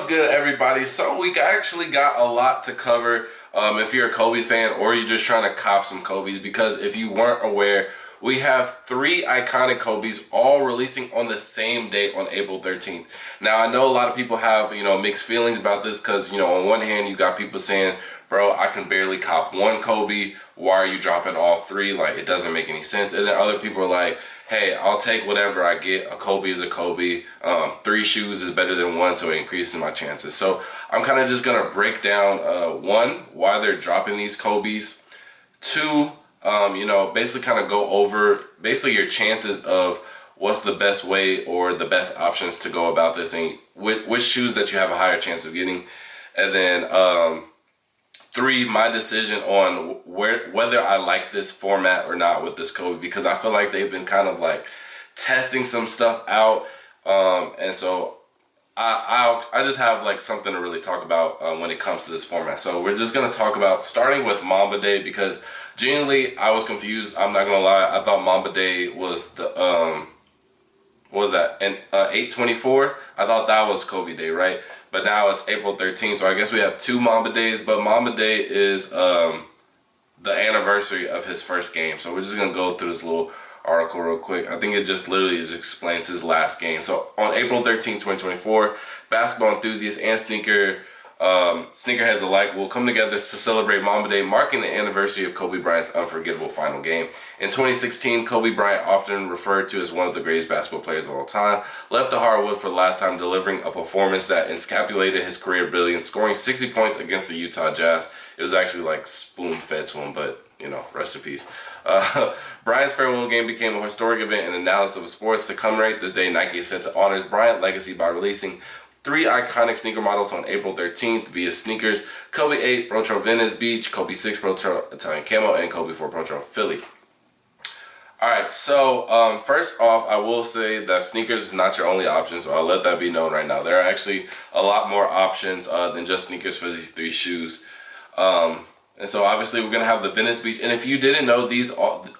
What's good, everybody? So we actually got a lot to cover if you're a Kobe fan or you're just trying to cop some Kobe's, because if you weren't aware, we have three iconic Kobe's all releasing on the same date on April 13th. Now, I know a lot of people have, mixed feelings about this because, on one hand, you got people saying, bro, I can barely cop one Kobe. Why are you dropping all three? Like, it doesn't make any sense. And then other people are like, hey, I'll take whatever I get. A Kobe is a Kobe. Three shoes is better than one, so it increases my chances. So I'm kind of just going to break down, one, why they're dropping these Kobe's. Two, basically kind of go over basically your chances of what's the best way or the best options to go about this and which shoes that you have a higher chance of getting. And then three, my decision on whether I like this format or not with this Kobe, because I feel like they've been kind of like testing some stuff out, and so I just have like something to really talk about when it comes to this format. So we're just gonna talk about starting with Mamba Day, because genuinely I was confused. I'm not gonna lie. I thought Mamba Day was the what was that? And 8/24. I thought that was Kobe Day, right? But now it's April 13th, so I guess we have two Mamba Days. But Mamba Day is the anniversary of his first game. So we're just gonna go through this little article real quick. I think it just literally just explains his last game. So on April 13th, 2024, basketball enthusiasts and sneakerheads alike will come together to celebrate Mamba Day, marking the anniversary of Kobe Bryant's unforgettable final game. In 2016, Kobe Bryant, often referred to as one of the greatest basketball players of all time, left the hardwood for the last time, delivering a performance that encapsulated his career brilliance, scoring 60 points against the Utah Jazz. It was actually like spoon-fed to him, but, rest in peace. Bryant's farewell game became a historic event in the analysis of sports. To commemorate this day, Nike is set to honor his Bryant legacy by releasing three iconic sneaker models on April 13th via sneakers: Kobe 8 Pro Trail Venice Beach, Kobe 6 Pro Trail Italian Camo, and Kobe 4 Pro Trail Philly. Alright, so first off, I will say that sneakers is not your only option, so I'll let that be known right now. There are actually a lot more options than just sneakers for these three shoes. And so obviously we're going to have the Venice Beach. And if you didn't know,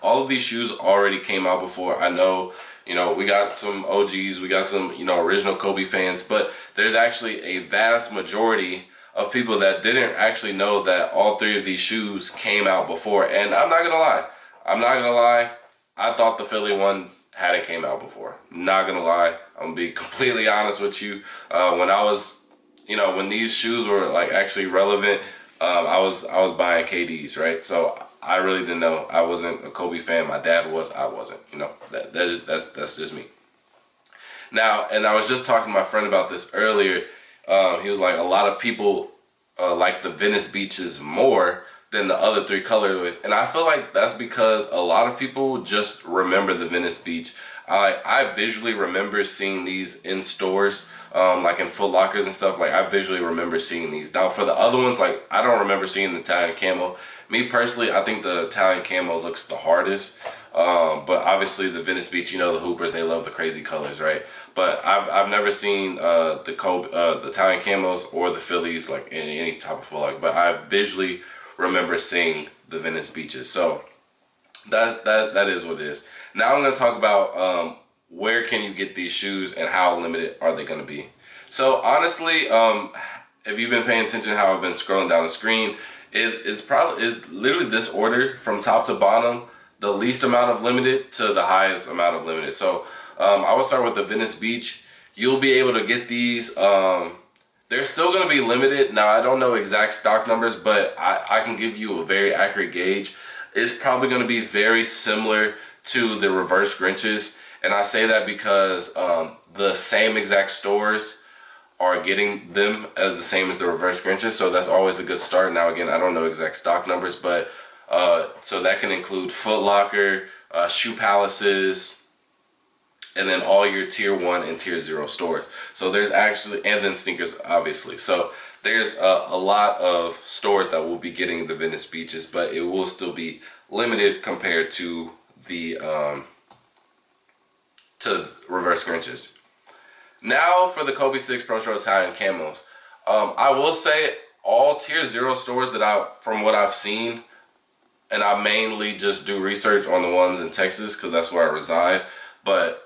all of these shoes already came out before. I know, we got some OGs, we got some, original Kobe fans, but there's actually a vast majority of people that didn't actually know that all three of these shoes came out before. And I'm not going to lie. I thought the Philly one hadn't came out before. Not going to lie. I'm going to be completely honest with you. When I was, when these shoes were like actually relevant, I was buying KDs, right? So I really didn't know. I wasn't a Kobe fan. My dad was. I wasn't. That's just me. Now, and I was just talking to my friend about this earlier. He was like, a lot of people like the Venice Beaches more than the other three colorways, and I feel like that's because a lot of people just remember the Venice Beach. I visually remember seeing these in stores, like in Foot Lockers and stuff. Like, I visually remember seeing these. Now, for the other ones, like, I don't remember seeing the Italian Camo. Me personally, I think the Italian Camo looks the hardest. But obviously the Venice Beach, the Hoopers, they love the crazy colors, right? But I've never seen the Italian Camos or the Phillies, like, in any type of Foot Locker. But I visually remember seeing the Venice Beaches. So that is what it is. Now I'm going to talk about where can you get these shoes and how limited are they going to be. So honestly, if you've been paying attention to how I've been scrolling down the screen, it's literally this order from top to bottom, the least amount of limited to the highest amount of limited. So I will start with the Venice Beach. You'll be able to get these. They're still going to be limited. Now, I don't know exact stock numbers, but I can give you a very accurate gauge. It's probably going to be very similar to the reverse Grinches. And I say that because the same exact stores are getting them as the same as the reverse Grinches. So that's always a good start. Now, again, I don't know exact stock numbers, but so that can include Foot Locker, Shoe Palaces, and then all your tier 1 and tier 0 stores. So there's actually, and then sneakers, obviously. So there's a lot of stores that will be getting the Venice Beaches, but it will still be limited compared to the reverse Grinches. Now for the Kobe 6 Pro Trail Italian Camos. I will say all tier 0 stores from what I've seen, and I mainly just do research on the ones in Texas because that's where I reside, but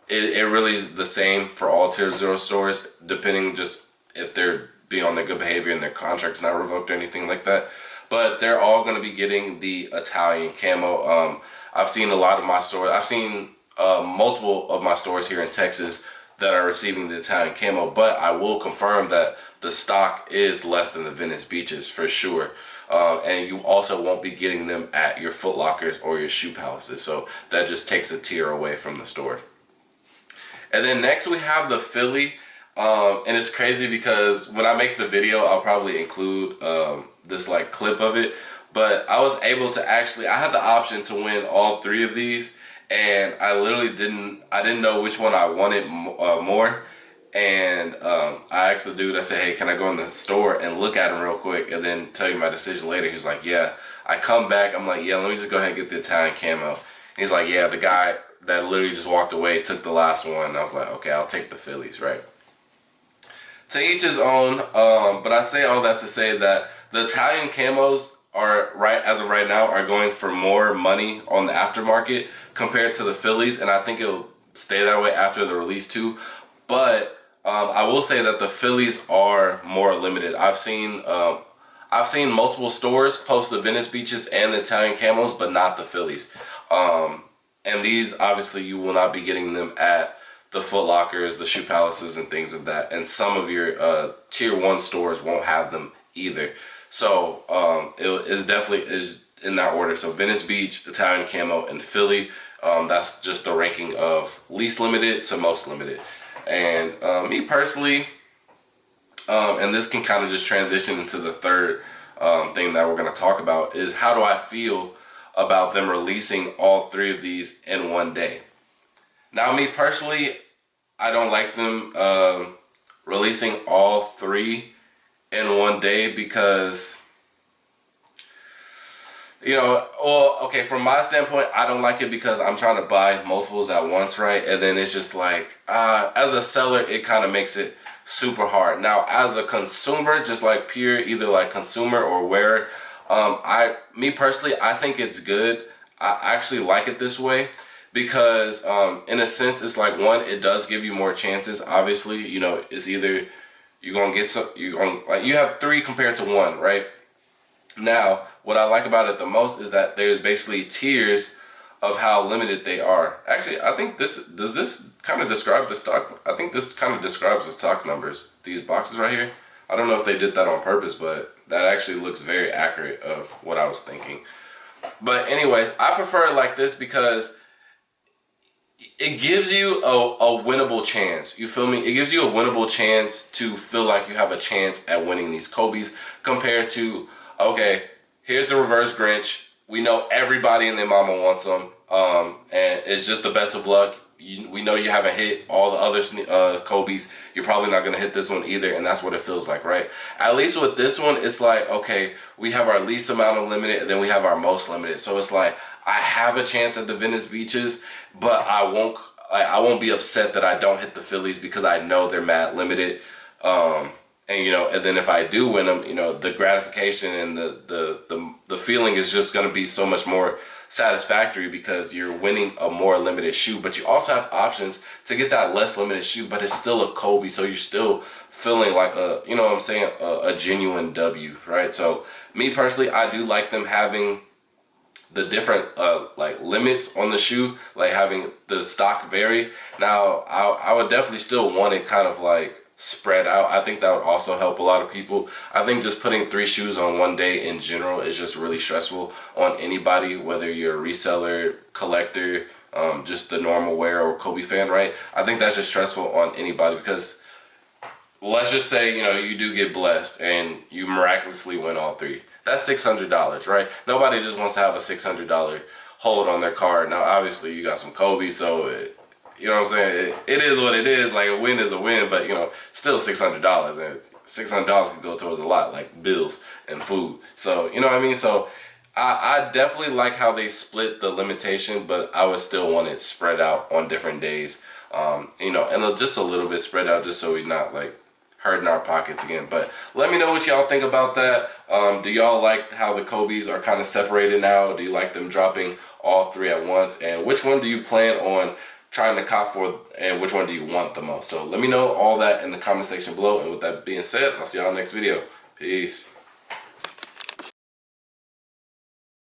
it really is the same for all tier 0 stores, depending just if they're being on their good behavior and their contract's not revoked or anything like that. But they're all going to be getting the Italian camo. I've seen a lot of my stores. I've seen multiple of my stores here in Texas that are receiving the Italian camo, but I will confirm that the stock is less than the Venice Beaches for sure. And you also won't be getting them at your Foot Lockers or your Shoe Palaces. So that just takes a tier away from the store. And then next we have the Philly. And it's crazy because when I make the video, I'll probably include this like clip of it. But I was able to actually, I had the option to win all three of these. And I literally didn't know which one I wanted more. And I asked the dude, I said, hey, can I go in the store and look at them real quick and then tell you my decision later? He was like, yeah. I come back, I'm like, yeah, let me just go ahead and get the Italian camo. He's like, yeah, the guy that literally just walked away took the last one. And I was like, okay, I'll take the Phillies, right? To each his own, but I say all that to say that the Italian camos are, as of right now, are going for more money on the aftermarket compared to the Phillies, and I think it'll stay that way after the release too. But I will say that the Phillies are more limited. I've seen multiple stores post the Venice Beaches and the Italian camos, but not the Phillies. And these, obviously, you will not be getting them at the Foot Lockers, the Shoe Palaces, and things of that. And some of your tier 1 stores won't have them either. So it is definitely is in that order. So Venice Beach, Italian camo, and Philly. That's just the ranking of least limited to most limited. And me personally, and this can kind of just transition into the third thing that we're going to talk about, is how do I feel about them releasing all three of these in one day. Now, me personally, I don't like them releasing all three in one day because, you know, well, okay, from my standpoint, I don't like it because I'm trying to buy multiples at once, right? And then it's just like, as a seller, it kind of makes it super hard. Now, as a consumer, just like pure, either like consumer or wearer, me personally, I think it's good. I actually like it this way because, in a sense, it's like, one, it does give you more chances. Obviously, you know, it's either you're gonna get some, you have three compared to one, right? Now, what I like about it the most is that there's basically tiers of how limited they are. Actually, I think does this kind of describe the stock? I think this kind of describes the stock numbers. These boxes right here. I don't know if they did that on purpose, but that actually looks very accurate of what I was thinking. But anyways, I prefer it like this because it gives you a winnable chance. You feel me? It gives you a winnable chance to feel like you have a chance at winning these Kobe's compared to, okay, here's the reverse Grinch. We know everybody and their mama wants them. And it's just the best of luck. We know you haven't hit all the other Kobe's. You're probably not going to hit this one either, and that's what it feels like, right? At least with this one, it's like, okay, we have our least amount of limited, and then we have our most limited. So it's like, I have a chance at the Venice Beaches, but I won't be upset that I don't hit the Phillies because I know they're mad limited. And you know, and then if I do win them, you know, the gratification and the feeling is just going to be so much more satisfactory because you're winning a more limited shoe, but you also have options to get that less limited shoe, but it's still a Kobe, so you're still feeling like you know what I'm saying, a genuine W, right? So me personally, I do like them having the different like limits on the shoe, like having the stock vary. Now, I would definitely still want it kind of like spread out. I think that would also help a lot of people. I think just putting 3 shoes on one day in general is just really stressful on anybody, whether you're a reseller, collector, just the normal wearer or Kobe fan, right? I think that's just stressful on anybody because let's just say, you know, you do get blessed and you miraculously win all 3. That's $600, right? Nobody just wants to have a $600 hold on their card. Now, obviously, you got some Kobe, so you know what I'm saying? It is what it is. Like, a win is a win, but, you know, still $600. And $600 can go towards a lot, like bills and food. So, you know what I mean? So, I definitely like how they split the limitation, but I would still want it spread out on different days. You know, and just a little bit spread out just so we're not, like, hurting our pockets again. But let me know what y'all think about that. Do y'all like how the Kobe's are kind of separated now? Do you like them dropping all 3 at once? And which one do you plan on trying to cop for, and which one do you want the most? So let me know all that in the comment section below. And with that being said, I'll see y'all next video. Peace.